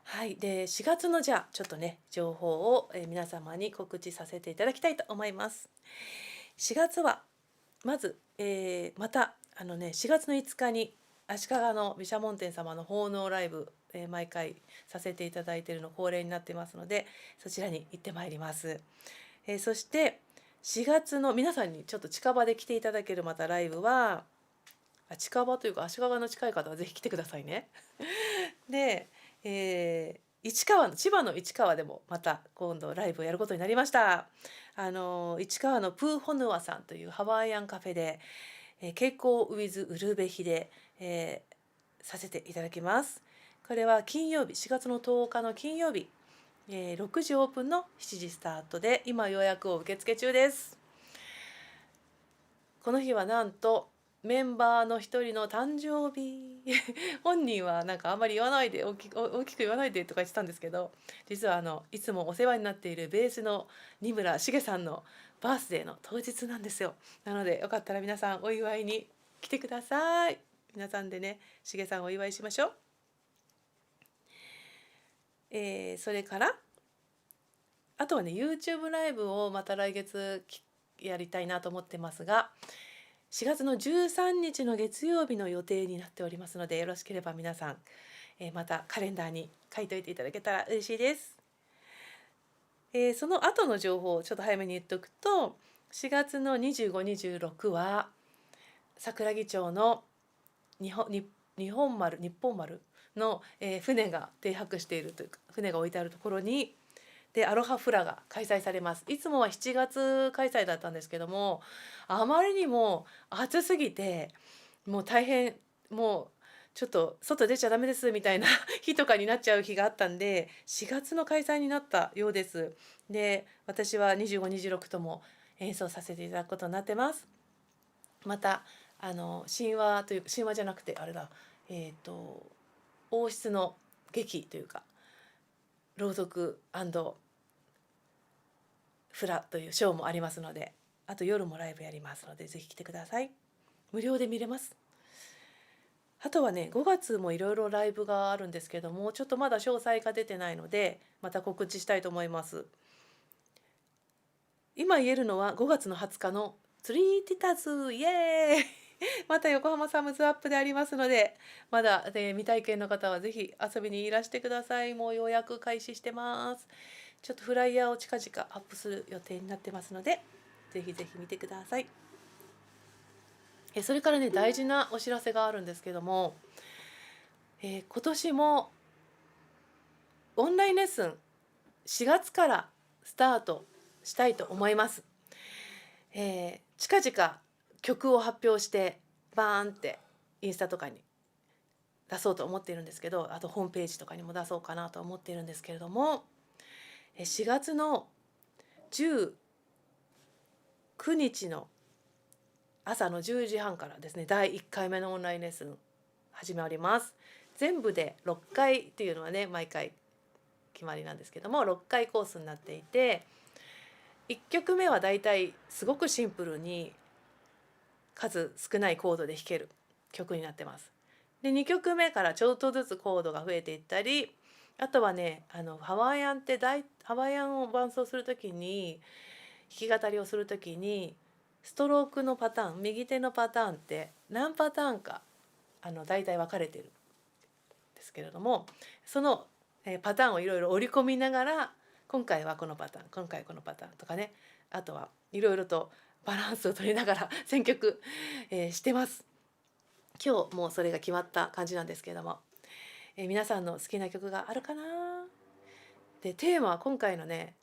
はい。で、4月のじゃあ、ちょっとね、情報を、皆様に告知させていただきたいと思います。4月は、まず、また、4月の5日に、足利の毘沙門天様の奉納ライブ、毎回させていただいているの恒例になってますので、そちらに行ってまいります。そして4月の皆さんにちょっと近場で来ていただけるまたライブは、近場というか足利の近い方はぜひ来てくださいね。で、千葉の市川でもまた今度ライブをやることになりました。市川のプーホヌアさんというハワイアンカフェで、蛍光ウィズウルベヒで、させていただきます。これは金曜日、4月の10日の金曜日、6時オープンの7時スタートで、今予約を受付中です。この日はなんとメンバーの一人の誕生日本人はなんかあんまり言わないで大きく言わないでとか言ってたんですけど、実はいつもお世話になっているベースの二村茂さんのバースデーの当日なんですよ。なのでよかったら皆さんお祝いに来てください。皆さんでね、茂さんお祝いしましょう。それからあとはね、 YouTube ライブをまた来月やりたいなと思ってますが、4月の13日の月曜日の予定になっておりますので、よろしければ皆さん、またカレンダーに書いといていただけたら嬉しいです。その後の情報をちょっと早めに言っておくと、4月の25、26は桜木町の日本丸の、船が停泊しているというか、船が置いてあるところにでアロハフラが開催されます。いつもは7月開催だったんですけども、あまりにも暑すぎてもう大変、もうちょっと外出ちゃダメですみたいな日とかになっちゃう日があったんで、4月の開催になったようです。で、私は25、26とも演奏させていただくことになってます。また神話という神話じゃなくてあれだ、王室の劇というか朗読フラというショーもありますので、あと夜もライブやりますので、ぜひ来てください。無料で見れます。あとはね、5月もいろいろライブがあるんですけども、ちょっとまだ詳細が出てないので、また告知したいと思います。今言えるのは5月の20日のツリーティタズイエーイまた横浜サムズアップでありますので、まだ、未体験の方はぜひ遊びにいらしてください。もう予約開始してます。ちょっとフライヤーを近々アップする予定になってますので、ぜひぜひ見てください。それからね、大事なお知らせがあるんですけども、今年もオンラインレッスン4月からスタートしたいと思います。近々曲を発表してバーンってインスタとかに出そうと思っているんですけど、あとホームページとかにも出そうかなと思っているんですけれども、4月の19日の朝の10時半からですね、第1回目のオンラインレッスン始まります。全部で6回っていうのはね、毎回決まりなんですけども、6回コースになっていて、1曲目はだいたいすごくシンプルに数少ないコードで弾ける曲になってます。で、2曲目からちょっとずつコードが増えていったり、あとはね、ハワイアンを伴奏する時に、弾き語りをする時にストロークのパターン、右手のパターンって何パターンか大体分かれてるんですけれども、その、パターンをいろいろ織り込みながら、今回はこのパターン、今回このパターンとかね、あとはいろいろとバランスを取りながら選曲、してます。今日もうそれが決まった感じなんですけれども、皆さんの好きな曲があるかな。でテーマは今回のね、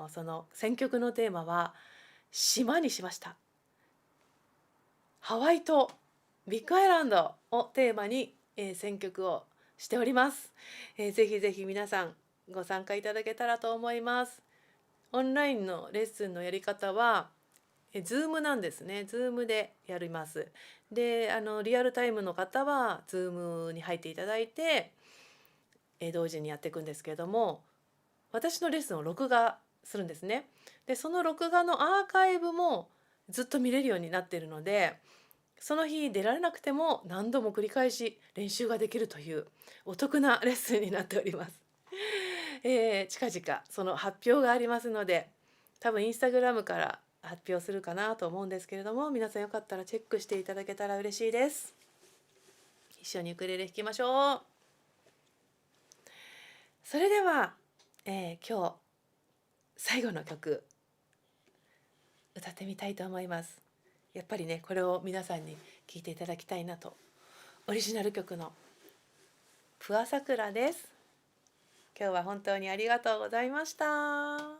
その選曲のテーマは島にしました。ハワイとビッグアイランドをテーマに、選曲をしております。ぜひぜひ皆さんご参加いただけたらと思います。オンラインのレッスンのやり方はZoom なんですね。Zoom でやります。で、リアルタイムの方は Zoom に入っていただいて、同時にやっていくんですけれども、私のレッスンを録画するんですね。で、その録画のアーカイブもずっと見れるようになっているので、その日出られなくても何度も繰り返し練習ができるというお得なレッスンになっております。近々その発表がありますので、多分インスタグラムから発表するかなと思うんですけれども、皆さんよかったらチェックしていただけたら嬉しいです。一緒にウクレレ弾きましょう。それでは、今日最後の曲歌ってみたいと思います。やっぱりね、これを皆さんに聴いていただきたいなと。オリジナル曲のプアサクラです。今日は本当にありがとうございました。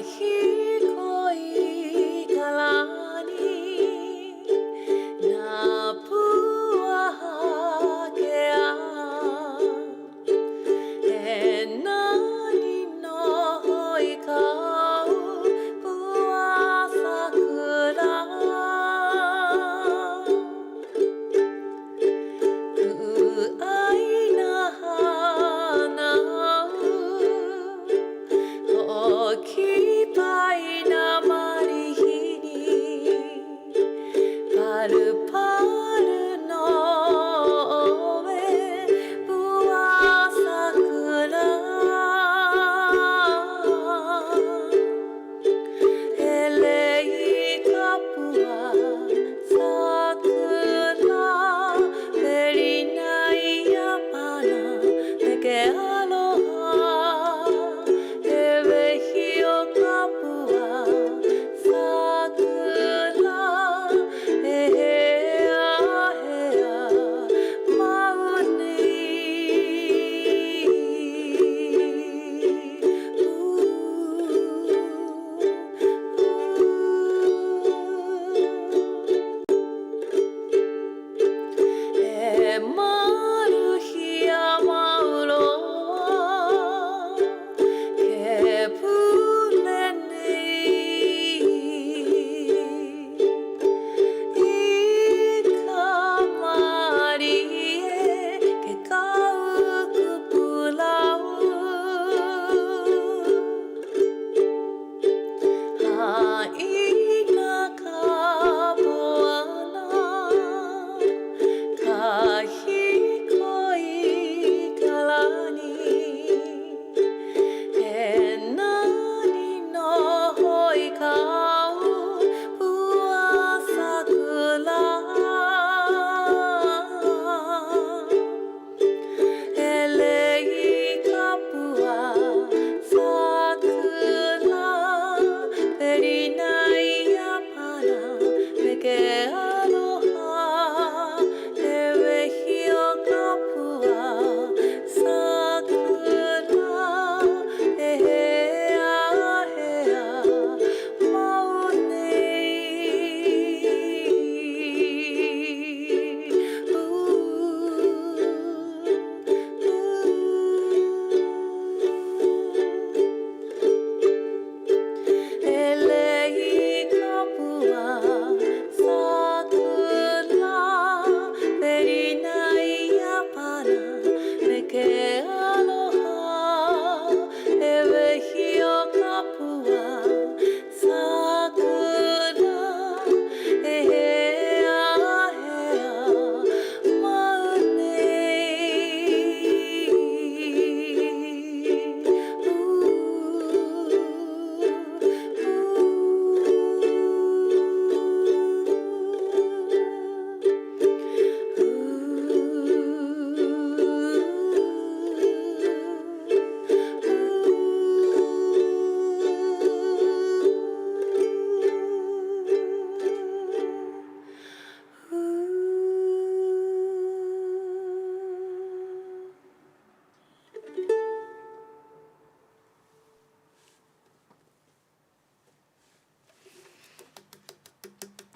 Kahikoi kalani na puahakea e nani no hoi kau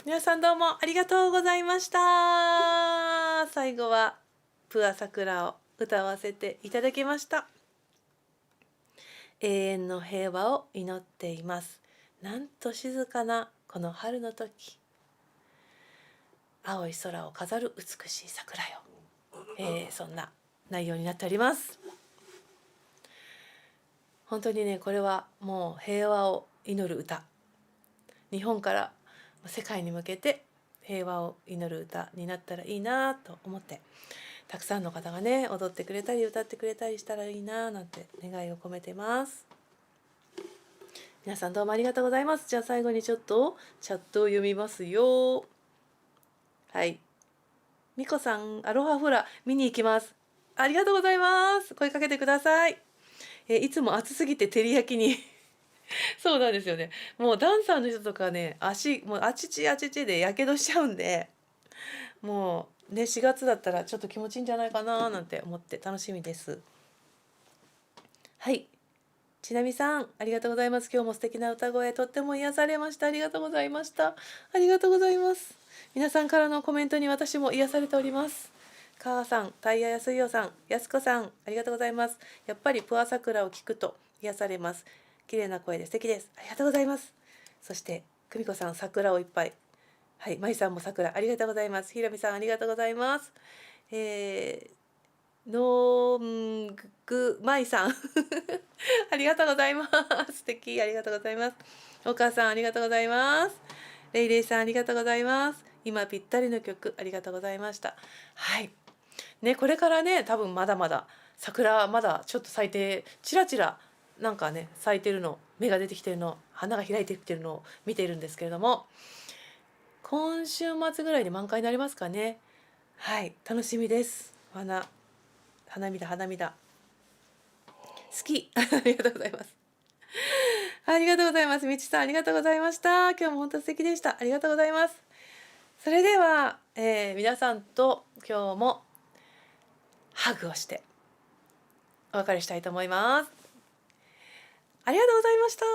皆さんどうもありがとうございました。最後はプアさくらを歌わせていただきました。永遠の平和を祈っています。なんと静かなこの春の時、青い空を飾る美しい桜よ、そんな内容になっております。本当にね、これはもう平和を祈る歌、日本から世界に向けて平和を祈る歌になったらいいなと思って、たくさんの方がね踊ってくれたり歌ってくれたりしたらいいななんて願いを込めてます。皆さんどうもありがとうございます。じゃあ最後にちょっとチャットを読みますよ。はい、みこさん、アロハフラ見に行きます。ありがとうございます。声かけてください。いつも暑すぎて照り焼きにそうなんですよね。もうダンサーの人とかね、足もうあちちあちちでやけどしちゃうんで、もうね4月だったらちょっと気持ちいいんじゃないかななんて思って楽しみです。はい、ちなみさんありがとうございます。今日も素敵な歌声とっても癒されました。ありがとうございました。ありがとうございます。皆さんからのコメントに私も癒されております。母さん、タイヤやすいよさん、やすこさん、ありがとうございます。やっぱりプア桜を聞くと癒されます。綺麗な声で素敵です。ありがとうございます。そして久美子さん、桜をいっぱい。はい、まいさんも桜ありがとうございます。ひろみさんありがとうございます。のんぐまいさんありがとうございます。素敵、ありがとうございます。お母さんありがとうございます。レイレイさんありがとうございます。今ぴったりの曲ありがとうございました。はいね、これからね多分まだまだ桜まだちょっと咲いてちらちらなんかね咲いてるの、芽が出てきてるの、花が開いてきてるのを見ているんですけれども、今週末ぐらいで満開になりますかね。はい、楽しみです。花見だ花見だ、好きありがとうございます。ありがとうございます。みちさんありがとうございました。今日も本当素敵でした。ありがとうございます。それでは、皆さんと今日もハグをしてお別れしたいと思います。ありがとうございました。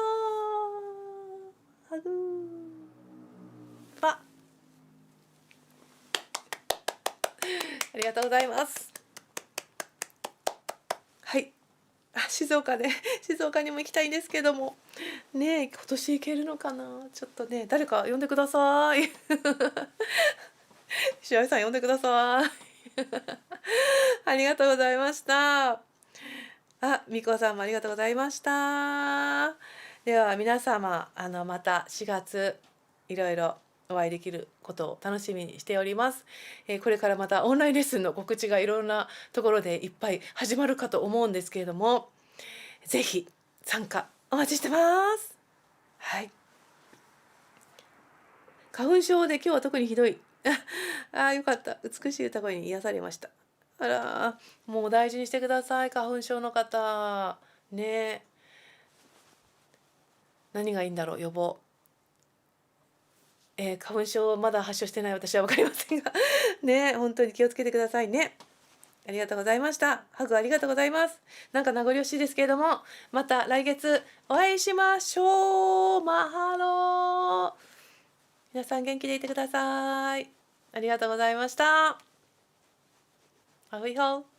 ハグパありがとうございます。はい、静岡で静岡にも行きたいんですけどもねえ、今年行けるのかな。ちょっとね誰か呼んでくださいしおりさん呼んでくださいありがとうございました。みこさんもありがとうございました。では皆様また4月いろいろお会いできることを楽しみにしております。これからまたオンラインレッスンの告知がいろんなところでいっぱい始まるかと思うんですけれども、ぜひ参加お待ちしてます。はい。花粉症で今日は特にひどいよかった。美しい歌声に癒されました。あら、もう大事にしてください、花粉症の方ね。何がいいんだろう、予防。花粉症まだ発症してない私は分かりませんがね、本当に気をつけてくださいね。ありがとうございました。ハグありがとうございます。なんか名残惜しいですけれども、また来月お会いしましょう。マハロー。皆さん元気でいてください。ありがとうございました。アフイホー。